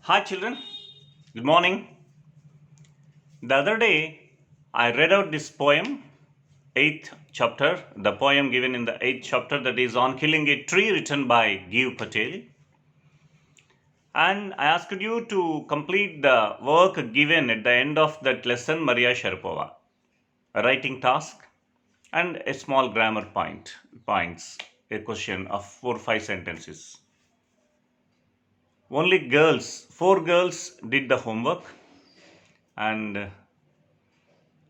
Hi, children. Good morning. The other day, I read out this poem, eighth chapter, the poem given in the eighth chapter that is on killing a tree, written by Giv Patel. And I asked you to complete the work given at the end of that lesson, Maria Sharapova, a writing task and a small grammar points, a question of 4 5 sentences. Only girls, 4 girls did the homework, and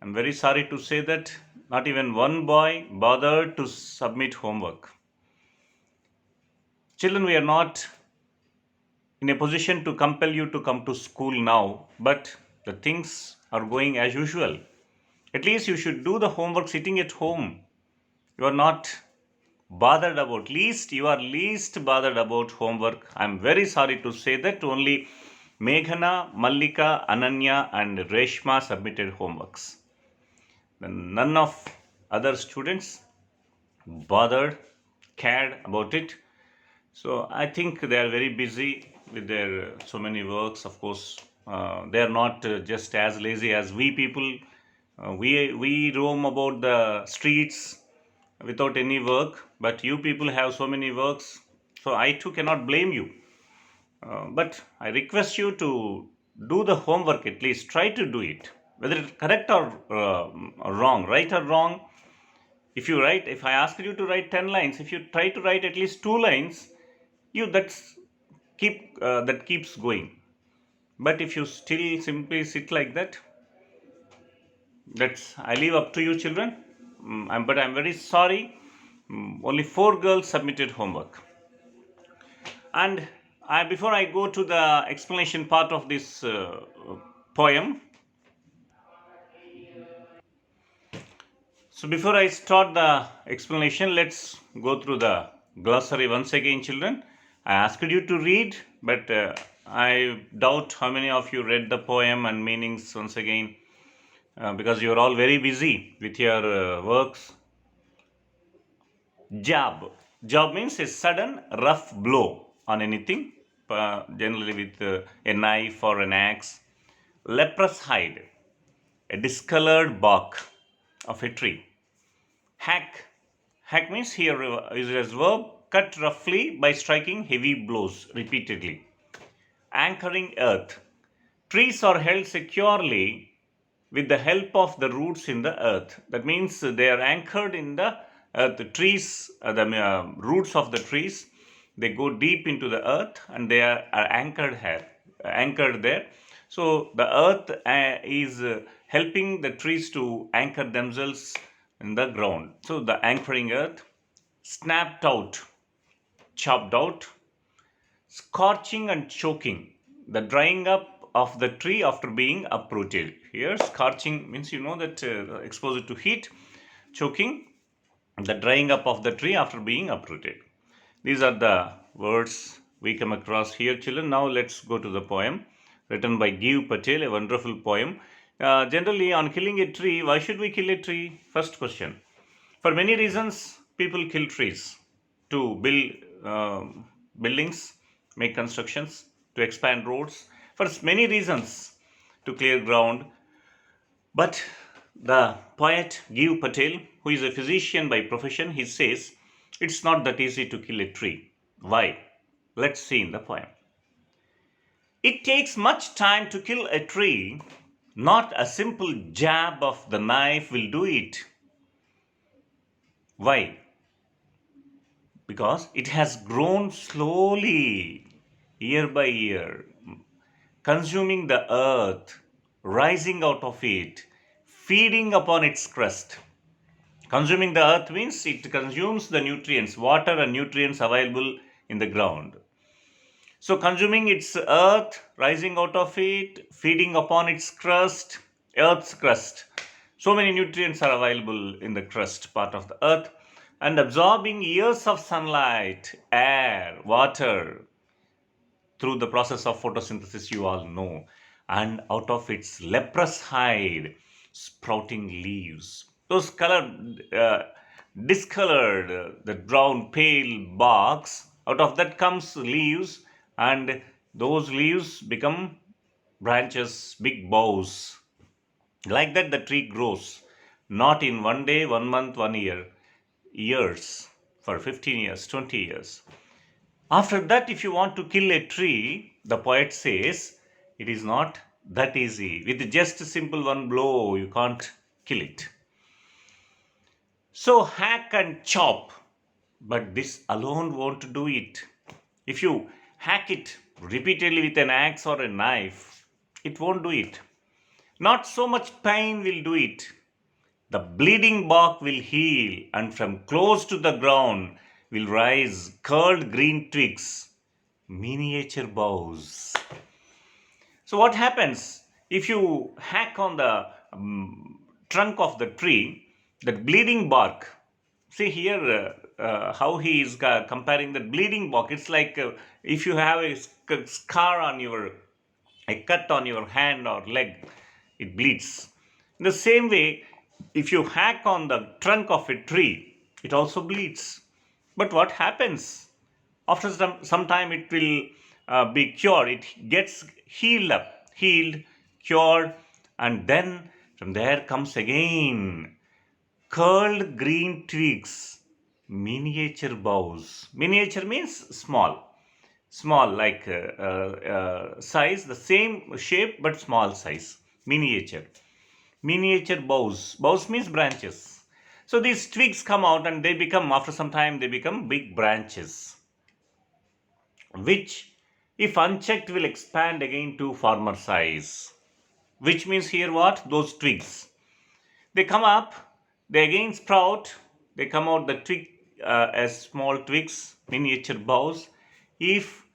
I'm very sorry to say that not even one boy bothered to submit homework. Children, we are not in a position to compel you to come to school now, but the things are going as usual. At least you should do the homework sitting at home. You are not bothered about, least you are least bothered about homework. I'm very sorry to say that only Meghana, Mallika, Ananya, and Reshma submitted homeworks. None of other students bothered, cared about it. So I think they are very busy with their so many works. Of course, they are not just as lazy as we people. We roam about the streets without any work, but you people have so many works. So I too cannot blame you. But I request you to do the homework, at least try to do it. Whether it's correct or wrong, right or wrong, if I ask you to write 10 lines, if you try to write at least 2 lines, you that's that keeps going. But if you still simply sit like that, that's I leave up to you, children. But I'm very sorry. Only 4 girls submitted homework. And before I go to the explanation part of this poem, so before I start the explanation, let's go through the glossary once again, children. I asked you to read, but I doubt how many of you read the poem and meanings once again, because you are all very busy with your works. Jab. Jab means a sudden rough blow on anything, generally with a knife or an axe. Leprous hide, a discolored bark of a tree. Hack. Hack means here is as verb, cut roughly by striking heavy blows repeatedly. Anchoring earth. Trees are held securely with the help of the roots in the earth. That means they are anchored in the earth. The trees, the roots of the trees, they go deep into the earth and they are anchored there. So the earth is helping the trees to anchor themselves in the ground. So the anchoring earth, snapped out, chopped out, scorching and choking, the drying up of the tree after being uprooted. Here, scorching means you know that exposed to heat, choking, the drying up of the tree after being uprooted. These are the words we come across here, children. Now, let's go to the poem written by Giv Patel, a wonderful poem. Generally, on killing a tree, why should we kill a tree? First question. For many reasons, people kill trees to build buildings, make constructions, to expand roads. For many reasons, to clear ground. But the poet Giv Patel, who is a physician by profession, he says it's not that easy to kill a tree. Why? Let's see in the poem. It takes much time to kill a tree. Not a simple jab of the knife will do it. Why? Because it has grown slowly, year by year, consuming the earth, rising out of it, feeding upon its crust. Consuming the earth means it consumes the nutrients, water and nutrients available in the ground. So, consuming its earth, rising out of it, feeding upon its crust, earth's crust. So many nutrients are available in the crust part of the earth, and absorbing years of sunlight, air, water through the process of photosynthesis, you all know. And out of its leprous hide, sprouting leaves. Those colored, discolored, the brown, pale barks, out of that comes leaves, and those leaves become branches, big boughs. Like that, the tree grows. Not in one day, 1 month, 1 year, years, for 15 years, 20 years. After that, if you want to kill a tree, the poet says, it is not that easy. With just a simple one blow, you can't kill it. So hack and chop, but this alone won't do it. If you hack it repeatedly with an axe or a knife, it won't do it. Not so much pain will do it. The bleeding bark will heal, and from close to the ground will rise curled green twigs, miniature boughs. So, what happens if you hack on the trunk of the tree, that bleeding bark? See here how he is comparing the bleeding bark. It's like if you have a scar on your, a cut on your hand or leg, it bleeds. In the same way, if you hack on the trunk of a tree, it also bleeds. But what happens? After some time, it will be cured. It gets healed, cured, and then from there comes again curled green twigs, miniature boughs. Miniature means small like size, the same shape but small size. Miniature boughs means branches. So these twigs come out and they become, after some time, they become big branches, which, if unchecked, will expand again to former size. Which means here what? Those twigs. They come up, they again sprout, they come out the twig as small twigs, miniature boughs. If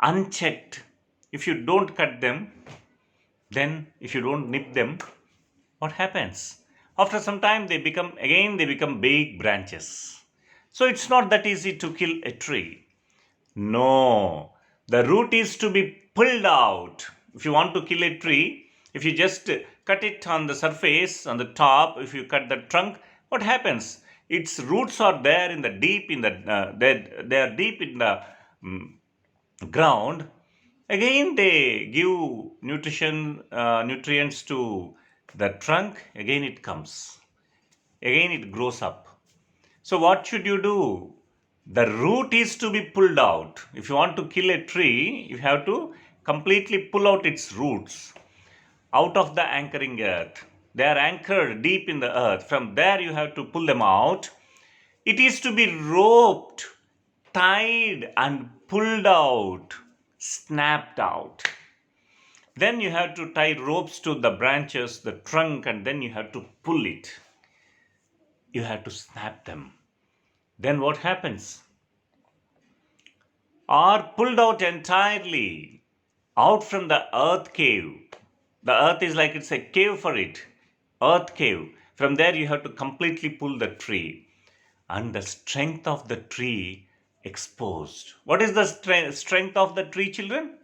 unchecked, if you don't cut them, then if you don't nip them, what happens? After some time, they become big branches. So it's not that easy to kill a tree. No, the root is to be pulled out. If you want to kill a tree, if you just cut it on the surface, on the top, if you cut the trunk, what happens? Its roots are there in the deep in the they are deep in the ground. Again, they give nutrients to the trunk. Again, it comes. Again, it grows up. So, what should you do? The root is to be pulled out. If you want to kill a tree, you have to completely pull out its roots out of the anchoring earth. They are anchored deep in the earth. From there, you have to pull them out. It is to be roped, tied, and pulled out, snapped out. Then you have to tie ropes to the branches, the trunk, and then you have to pull it. You have to snap them. Then what happens? Are pulled out entirely out from the earth cave. The earth is like it's a cave for it. Earth cave. From there, you have to completely pull the tree. And the strength of the tree exposed. What is the strength of the tree, children?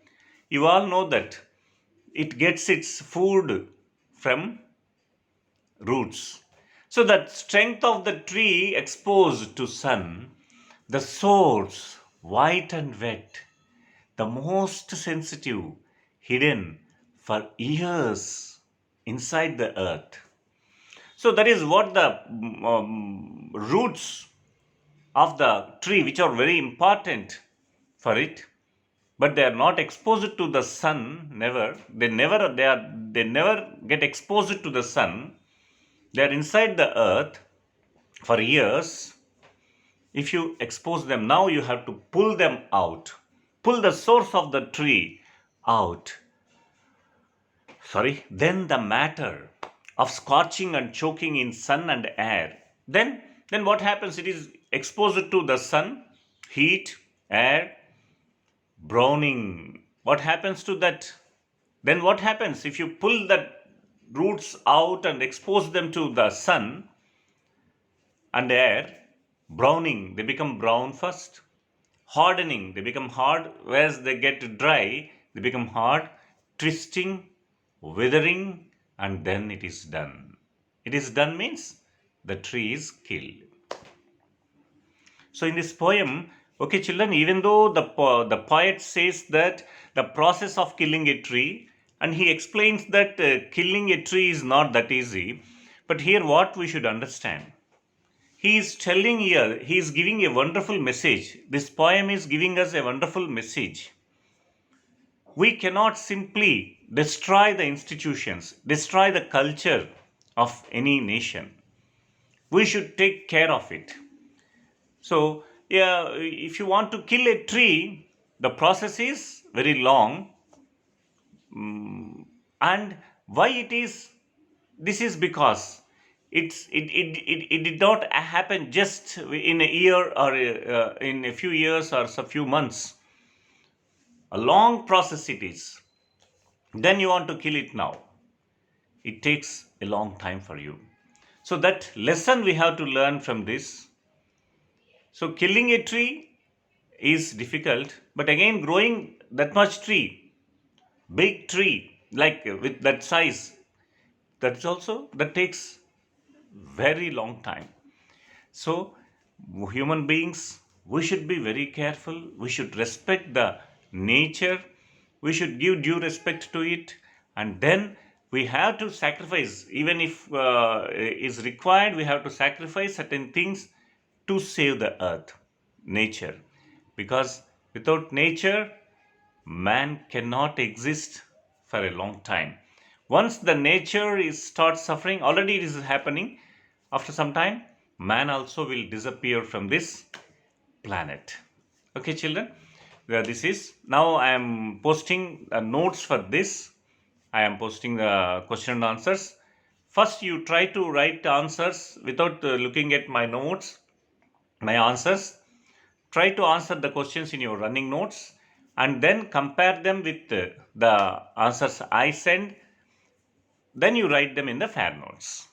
You all know that it gets its food from roots. So the strength of the tree exposed to sun, the source white and wet, the most sensitive, hidden for years inside the earth. So that is what the roots of the tree, which are very important for it, but they are not exposed to the sun. They never get exposed to the sun. They are inside the earth for years. If you expose them now, you have to pull them out, pull the source of the tree out. Then the matter of scorching and choking in sun and air. Then what happens? It is exposed to the sun, heat, air, browning. What happens to that? Then what happens if you pull the roots out and expose them to the sun and air? Browning, they become brown first. Hardening, they become hard. Whereas they get dry, they become hard. Twisting, withering, and then it is done. It is done means the tree is killed. So in this poem, Okay, children, even though the poet says that the process of killing a tree, and he explains that killing a tree is not that easy, but here what we should understand, he is telling here, he is giving a wonderful message. This poem is giving us a wonderful message. We cannot simply destroy the institutions, destroy the culture of any nation. We should take care of it. So, yeah, if you want to kill a tree, the process is very long. And why it is? This is because it did not happen just in a year or in a few years or a few months. A long process it is. Then you want to kill it now. It takes a long time for you. So that lesson we have to learn from this. So killing a tree is difficult, but again growing that much tree, big tree, like with that size, that's also that takes very long time. So human beings, we should be very careful. We should respect the nature. We should give due respect to it, and then we have to sacrifice. Even if is required, we have to sacrifice certain things to save the earth, nature, because without nature, man cannot exist for a long time. Once the nature is starts suffering, already it is happening. After some time, man also will disappear from this planet. Okay, children, this is now I am posting notes for this. I am posting the question and answers. First, you try to write answers without looking at my notes, my answers. Try to answer the questions in your running notes and then compare them with the answers I send. Then you write them in the fair notes.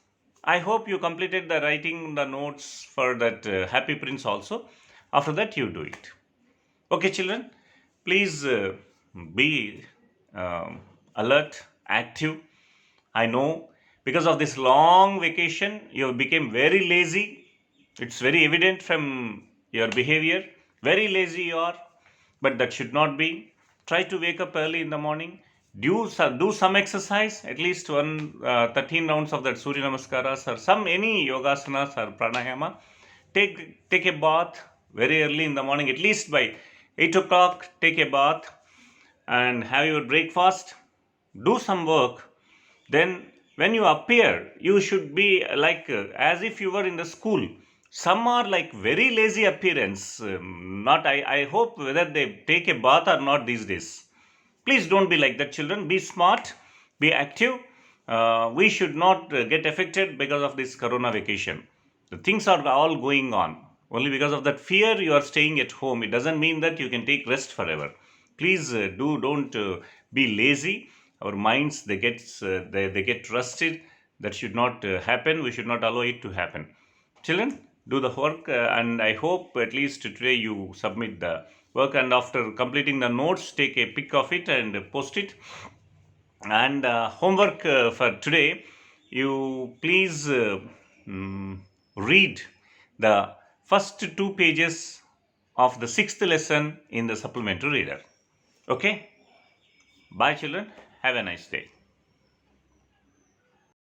I hope you completed the writing the notes for that Happy Prince also. After that, you do it. Okay, children, please be alert, active. I know because of this long vacation, you became very lazy. It's very evident from your behavior. Very lazy you are, but that should not be. Try to wake up early in the morning. Do some exercise, at least 13 rounds of that Surya Namaskaras or some any yogasanas or pranayama. Take a bath very early in the morning, at least by 8 o'clock. Take a bath and have your breakfast. Do some work, then when you appear you should be like as if you were in the school. Some are like very lazy appearance, not I hope whether they take a bath or not these days. Please don't be like that, children. Be smart, be active. We should not get affected because of this corona vacation. The things are all going on. Only because of that fear you are staying at home. It doesn't mean that you can take rest forever. Please don't be lazy. Our minds they get rusted. That should not happen. We should not allow it to happen. Children, do the work, and I hope at least today you submit the work. And after completing the notes, take a pic of it and post it. And homework for today, you please read the first 2 pages of the sixth lesson in the supplementary reader. Okay? Bye, children. Have a nice day.